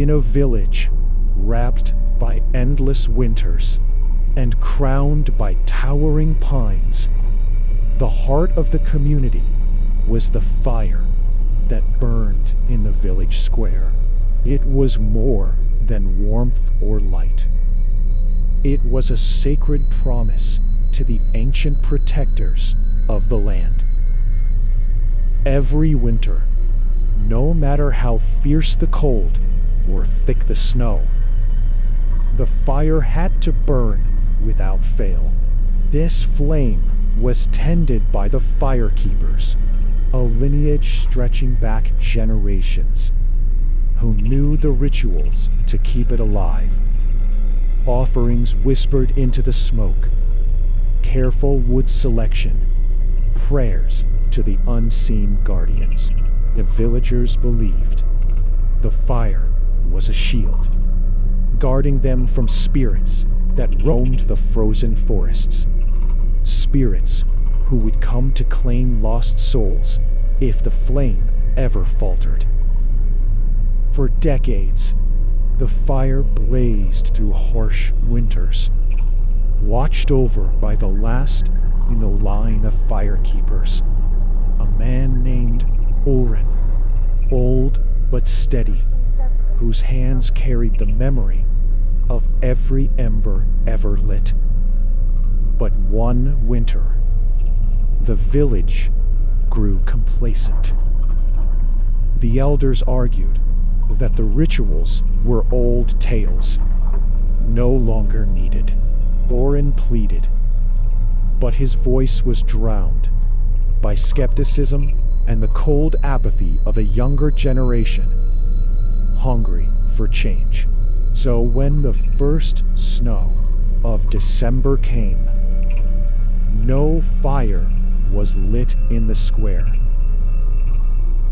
In a village wrapped by endless winters and crowned by towering pines, the heart of the community was the fire that burned in the village square. It was more than warmth or light. It was a sacred promise to the ancient protectors of the land. Every winter, no matter how fierce the cold or thick the snow, the fire had to burn without fail. This flame was tended by the firekeepers, a lineage stretching back generations, who knew the rituals to keep it alive. Offerings whispered into the smoke, careful wood selection, prayers to the unseen guardians. The villagers believed the fire was a shield, guarding them from spirits that roamed the frozen forests. Spirits who would come to claim lost souls if the flame ever faltered. For decades, the fire blazed through harsh winters, watched over by the last in the line of firekeepers, a man named Oren, old but steady, whose hands carried the memory of every ember ever lit. But one winter, the village grew complacent. The elders argued that the rituals were old tales, no longer needed. Oren pleaded, but his voice was drowned by skepticism and the cold apathy of a younger generation, hungry for change. So when the first snow of December came, no fire was lit in the square.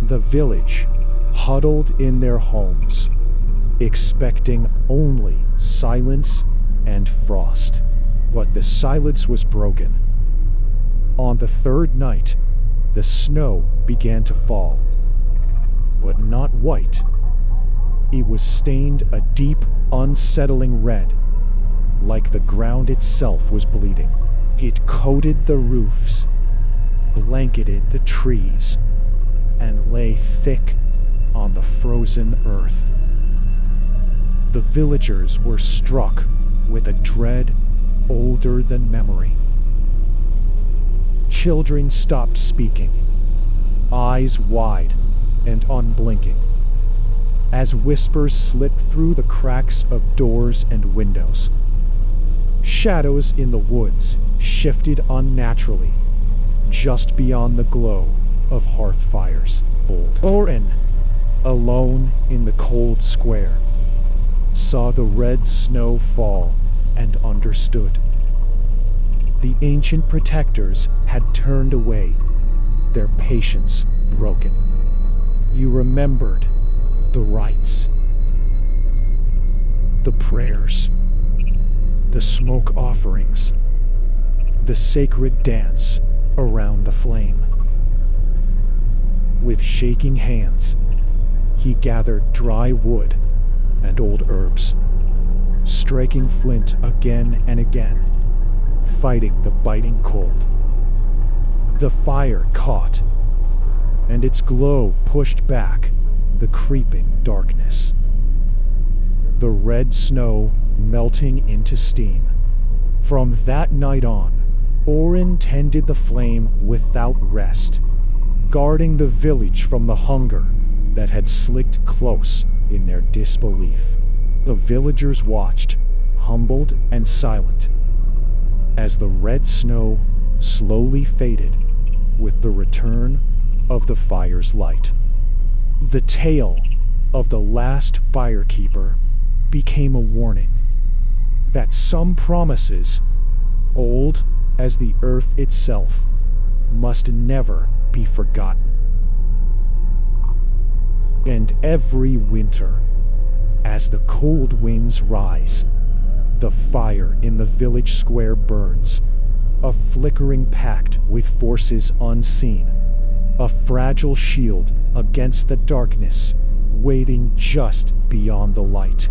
The village huddled in their homes, expecting only silence and frost. But the silence was broken. On the third night, the snow began to fall, but not white. It was stained a deep, unsettling red, like the ground itself was bleeding. It coated the roofs, blanketed the trees, and lay thick on the frozen earth. The villagers were struck with a dread older than memory. Children stopped speaking, eyes wide and unblinking, as whispers slipped through the cracks of doors and windows. Shadows in the woods shifted unnaturally, just beyond the glow of hearth fires. Old Oren, alone in the cold square, saw the red snow fall and understood. The ancient protectors had turned away, their patience broken. You remembered the rites, the prayers, the smoke offerings, the sacred dance around the flame. With shaking hands, he gathered dry wood and old herbs, striking flint again and again, fighting the biting cold. The fire caught, and its glow pushed back the creeping darkness. The red snow melting into steam. From that night on, Oren tended the flame without rest, guarding the village from the hunger that had slicked close in their disbelief. The villagers watched, humbled and silent, as the red snow slowly faded with the return of the fire's light. The tale of the last firekeeper became a warning that some promises, old as the earth itself, must never be forgotten. And every winter, as the cold winds rise, the fire in the village square burns, a flickering pact with forces unseen, a fragile shield against the darkness waiting just beyond the light.